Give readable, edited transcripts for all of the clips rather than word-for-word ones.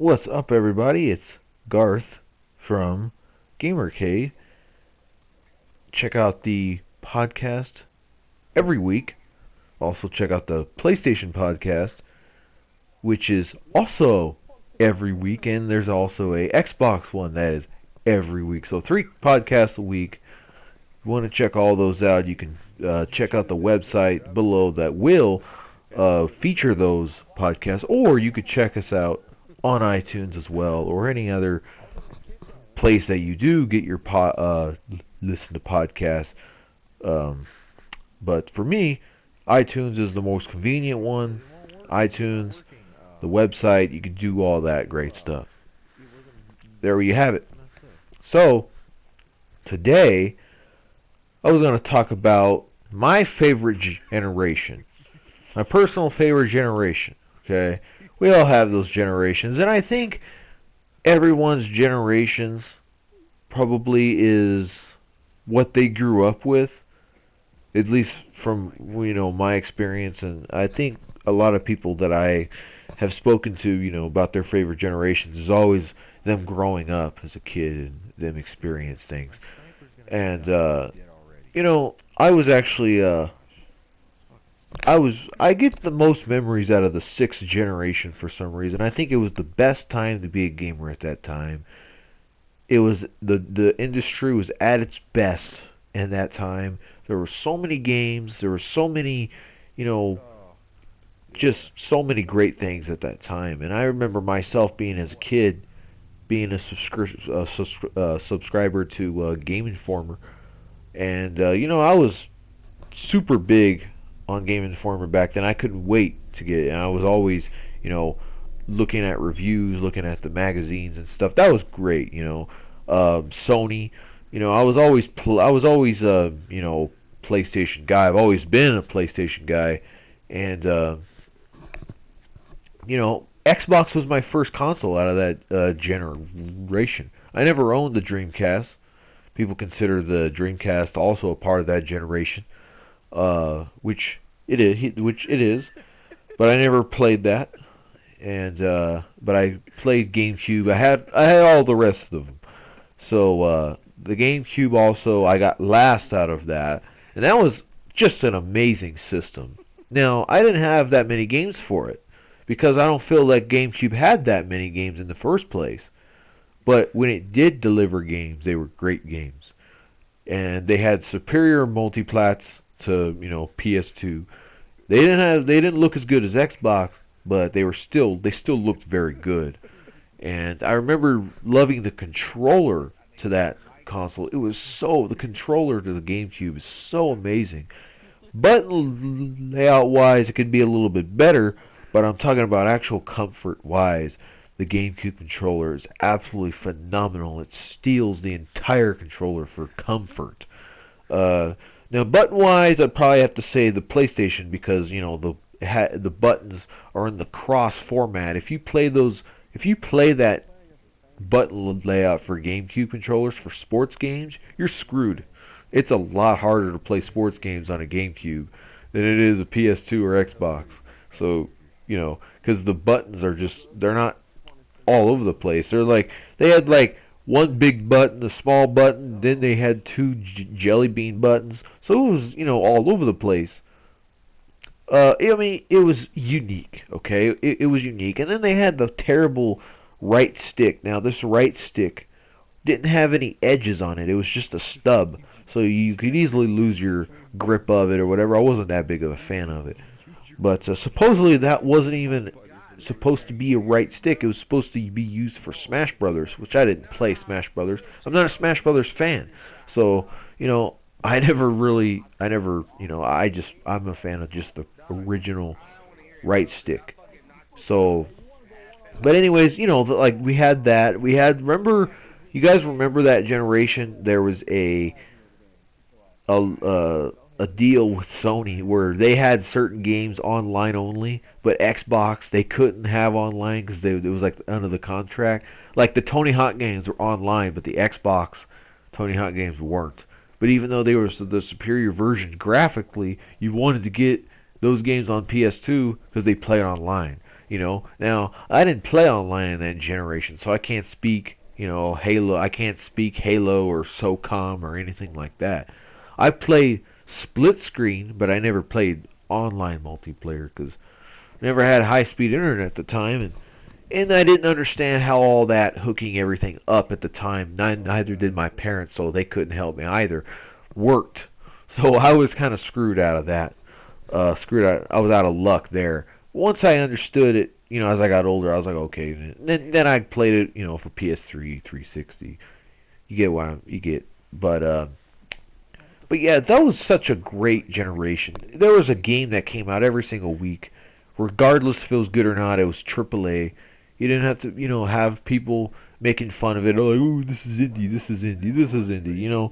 What's up, everybody? It's Garth from Gamercade. Check out the podcast every week. Also, check out the PlayStation podcast, which is also every week, and there's also a Xbox one that is every week. So 3 podcasts a week. If you want to check all those out, you can check out the website below that will feature those podcasts, or you could check us out on iTunes as well, or any other place that you do get your listen to podcasts. Um, but for me, iTunes is the most convenient one. iTunes, the website, you can do all that great stuff. There you have it. So today, I was going to talk about my favorite generation, my personal favorite generation. Okay, we all have those generations, and I think everyone's generations probably is what they grew up with, at least from my experience. And I think a lot of people that I have spoken to, about their favorite generations is always them growing up as a kid and them experience things. And I was actually I get the most memories out of the sixth generation for some reason. I think it was the best time to be a gamer at that time. It was the industry was at its best in that time. There were so many games. There were so many, you know, just so many great things at that time. And I remember myself being as a kid, being a subscriber to Game Informer, and I was super big on Game Informer back then. I couldn't wait to get it. And I was always, you know, looking at reviews, looking at the magazines and stuff. That was great. Sony. I was always PlayStation guy. I've always been a PlayStation guy, and Xbox was my first console out of that generation. I never owned the Dreamcast. People consider the Dreamcast also a part of that generation, which it is. But I never played that, and but I played GameCube. I had all the rest of them. So the GameCube also I got last out of that, and that was just an amazing system. Now I didn't have that many games for it because I don't feel like GameCube had that many games in the first place. But when it did deliver games, they were great games, and they had superior multiplats to PS2. They didn't look as good as Xbox, but they still looked very good. And I remember loving the controller to that console. The controller to the GameCube is so amazing. Button layout wise, it could be a little bit better, but I'm talking about actual comfort wise. The GameCube controller is absolutely phenomenal. It steals the entire controller for comfort. Now, button-wise, I'd probably have to say the PlayStation because the buttons are in the cross format. If you play that button layout for GameCube controllers for sports games, you're screwed. It's a lot harder to play sports games on a GameCube than it is a PS2 or Xbox. So, because the buttons they're not all over the place. They had like one big button, a small button, then they had two jelly bean buttons. So it was, all over the place. It was unique, okay? It was unique. And then they had the terrible right stick. Now, this right stick didn't have any edges on it. It was just a stub. So you could easily lose your grip of it or whatever. I wasn't that big of a fan of it. But supposedly that wasn't even supposed to be a right stick. It was supposed to be used for Smash Brothers, which I didn't play Smash Brothers. I'm not a Smash Brothers fan. So, I'm a fan of just the original right stick. So, but anyways, we had that. You guys remember that generation? There was a deal with Sony where they had certain games online only, but Xbox they couldn't have online because it was like under the contract. Like the Tony Hawk games were online, but the Xbox Tony Hawk games weren't. But even though they were the superior version graphically, you wanted to get those games on PS2 because they played online. Now I didn't play online in that generation, so I can't speak, Halo. I can't speak Halo or SOCOM or anything like that. I played split screen, but I never played online multiplayer because I never had high speed internet at the time, and I didn't understand how all that hooking everything up at the time. Neither did my parents, so they couldn't help me either. Worked, so I was kind of screwed out of that. Screwed out. I was out of luck there. Once I understood it, as I got older, I was like, okay. Then I played it, for PS3, 360. You get you get. But yeah, that was such a great generation. There was a game that came out every single week, regardless if it was good or not. It was AAA. You didn't have to, have people making fun of it. Oh, like, oh, this is indie, this is indie, this is indie.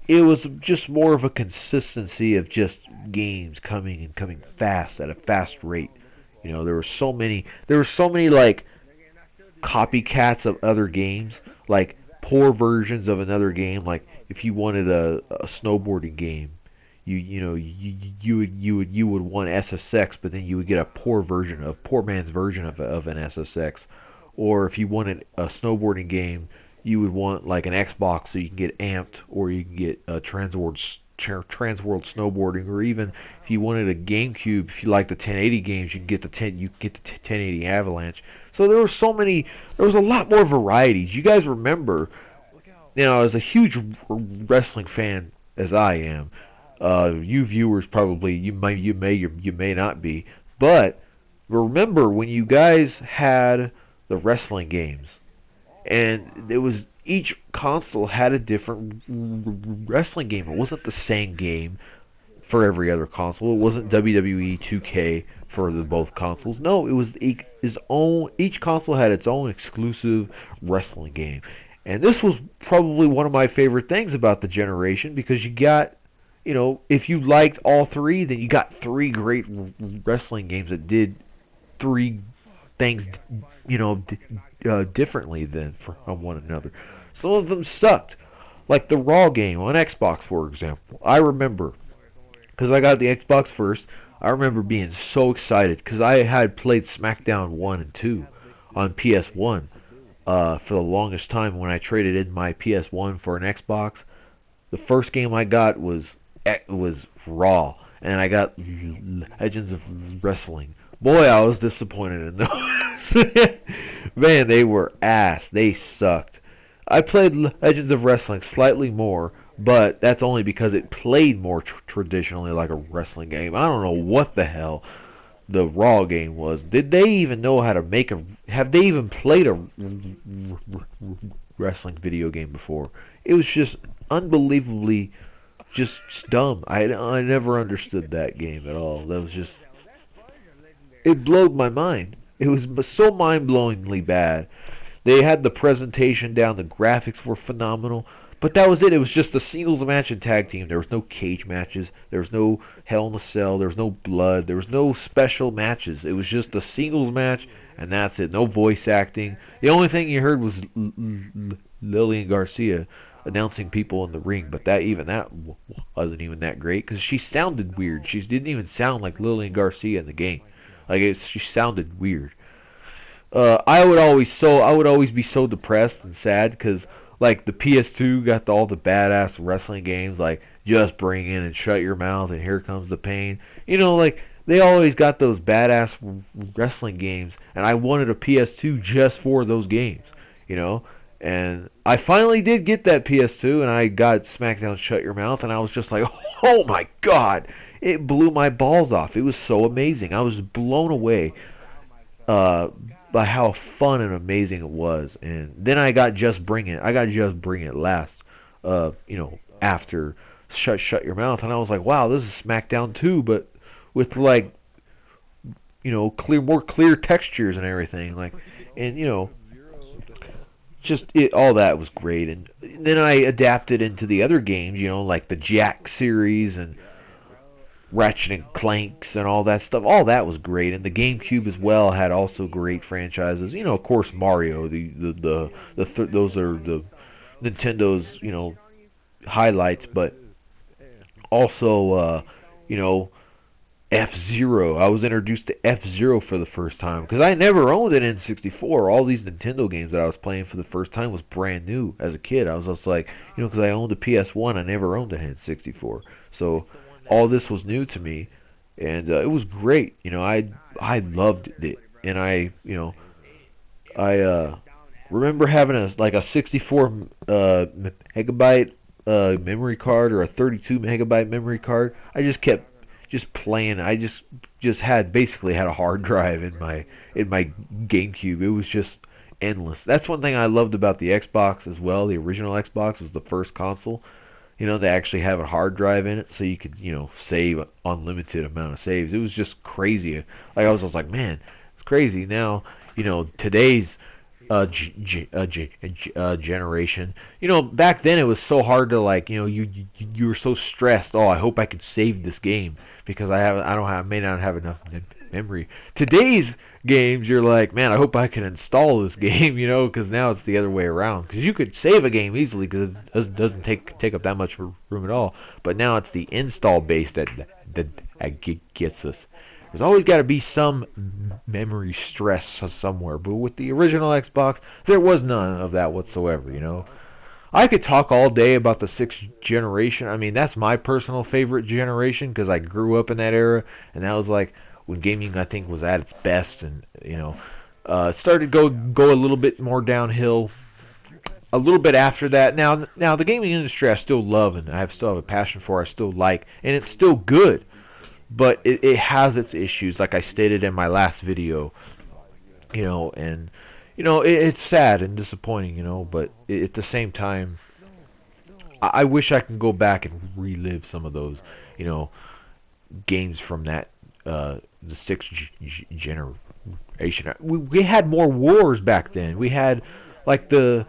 It was just more of a consistency of just games coming and coming fast at a fast rate. There were so many like copycats of other games, like poor versions of another game. Like if you wanted a snowboarding game, you would want SSX, but then you would get a poor man's version of an SSX. Or if you wanted a snowboarding game, you would want like an Xbox so you can get amped, or you can get Transworld snowboarding, or even if you wanted a GameCube, if you like the 1080 games, you can get the 1080 Avalanche. So there was a lot more varieties. You guys remember, as a huge wrestling fan as I am, you viewers probably you may not be, but remember when you guys had the wrestling games, and it was each console had a different wrestling game. It wasn't the same game for every other console. It wasn't WWE 2K for the both consoles. No, it was his own. Each console had its own exclusive wrestling game, and this was probably one of my favorite things about the generation because you got, if you liked all three, then you got three great wrestling games that did three things, differently than from one another. Some of them sucked, like the Raw game on Xbox, for example. I remember because I got the Xbox first. I remember being so excited because I had played SmackDown 1 and 2 on PS1 for the longest time. When I traded in my PS1 for an Xbox, the first game I got was Raw, and I got Legends of Wrestling. Boy, I was disappointed in those. Man, they were ass. They sucked. I played Legends of Wrestling slightly more, but that's only because it played more traditionally like a wrestling game. I don't know what the hell the Raw game was. Did they even know how to make a... Have they even played a wrestling video game before? It was just unbelievably just dumb. I never understood that game at all. That was just... It blowed my mind. It was so mind-blowingly bad. They had the presentation down. The graphics were phenomenal. But that was it. It was just a singles match and tag team. There was no cage matches. There was no Hell in a Cell. There was no blood. There was no special matches. It was just a singles match, and that's it. No voice acting. The only thing you heard was Lillian Garcia announcing people in the ring. But that wasn't even that great because she sounded weird. She didn't even sound like Lillian Garcia in the game. She sounded weird. I would always be so depressed and sad because like the PS2 got all the badass wrestling games like Just Bring In and Shut Your Mouth and Here Comes the Pain. Like they always got those badass wrestling games, and I wanted a PS2 just for those games. And I finally did get that PS2, and I got SmackDown Shut Your Mouth, and I was just like, oh my god, it blew my balls off. It was so amazing. I was blown away by how fun and amazing it was. And then I got Just Bring It. I got Just Bring It last, after Shut Your Mouth, and I was like, wow, this is SmackDown 2, but with like, more clear textures and everything, and just all that was great. And then I adapted into the other games, like the Jack series and Ratchet and Clanks and all that stuff. All that was great, and the GameCube as well had also great franchises. Of course, Mario. Those are the Nintendo's highlights, but also F-Zero. I was introduced to F-Zero for the first time because I never owned an N64. All these Nintendo games that I was playing for the first time was brand new as a kid. I was just like, because I owned a PS1, I never owned an N64. So all this was new to me, and it was great. I loved it, and I remember having a 64 megabyte memory card or a 32 megabyte memory card. I just kept just playing. I just had basically had a hard drive in my GameCube. It was just endless. That's one thing I loved about the Xbox as well. The original Xbox was the first console. They actually have a hard drive in it, so you could save unlimited amount of saves. It was just crazy. Like I was just like, man, it's crazy. Now today's generation. Back then it was so hard to like, you were so stressed. Oh, I hope I could save this game because I don't have may not have enough memory. Today's games, you're like, man, I hope I can install this game, because now it's the other way around. Because you could save a game easily because it doesn't take up that much room at all. But now it's the install base that gets us. There's always got to be some memory stress somewhere, but with the original Xbox, there was none of that whatsoever. I could talk all day about the sixth generation. I mean, that's my personal favorite generation because I grew up in that era, and that was like when gaming, I think, was at its best, and it started go a little bit more downhill a little bit after that. Now the gaming industry I still love and still have a passion for. I still like, and it's still good, but it has its issues, like I stated in my last video. And it's sad and disappointing, but at the same time, I wish I can go back and relive some of those, you know, games from that the sixth generation. We had more wars back then. Like the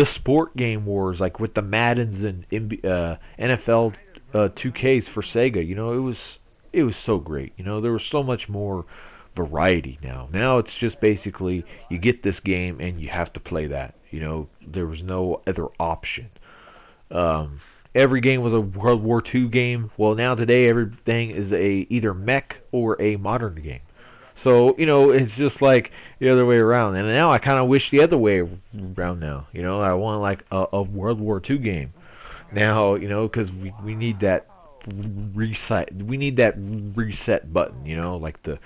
sport game wars, like with the Maddens and NFL 2Ks for Sega. It was so great. There was so much more variety now. Now it's just basically you get this game and you have to play that. There was no other option. Um, every game was a World War II game. Well, now today everything is a either mech or a modern game. So it's just like the other way around. And now I kind of wish the other way around. Now I want like a World War II game. Now because we need that reset. We need that reset button. Like the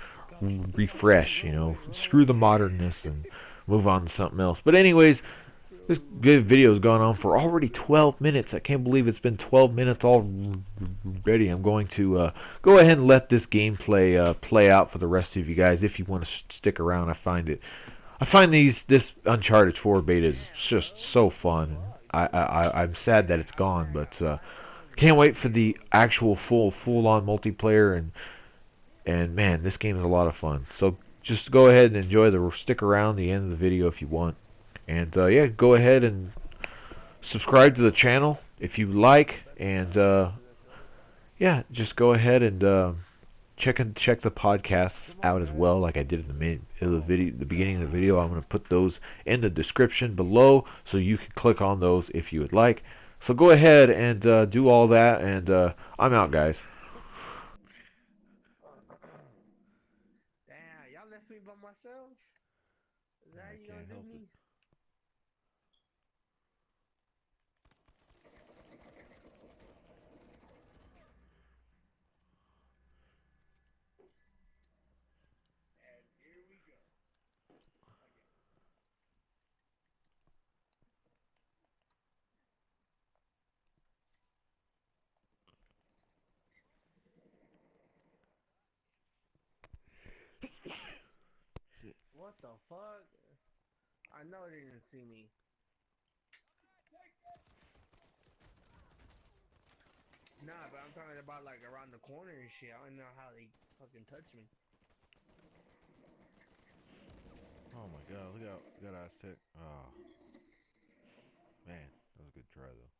refresh. Screw the modernness and move on to something else. But anyways, this good video has gone on for already 12 minutes. I can't believe it's been 12 minutes already. I'm going to go ahead and let this gameplay play out for the rest of you guys. If you want to stick around, I find this Uncharted 4 beta is just so fun. I'm sad that it's gone, but can't wait for the actual full-on multiplayer. And man, this game is a lot of fun. So just go ahead and enjoy stick around the end of the video if you want. And yeah, go ahead and subscribe to the channel if you like. And yeah, just go ahead and check the podcasts out as well, like I did in the beginning of the video. I'm going to put those in the description below, so you can click on those if you would like. So go ahead and do all that, and I'm out, guys. Damn, y'all left me by myself? Is that how I you gonna can't do help it. me? And here we go. Again. What the fuck? I know they didn't see me. Nah, but I'm talking about like around the corner and shit. I don't know how they fucking touch me. Oh my god, look out, got Aztec. Oh, man, that was a good try, though.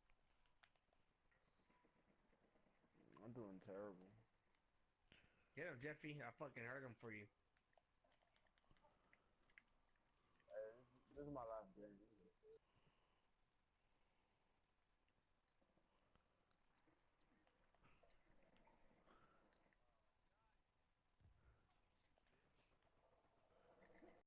I'm doing terrible. Get him, Jeffy. I fucking heard him for you.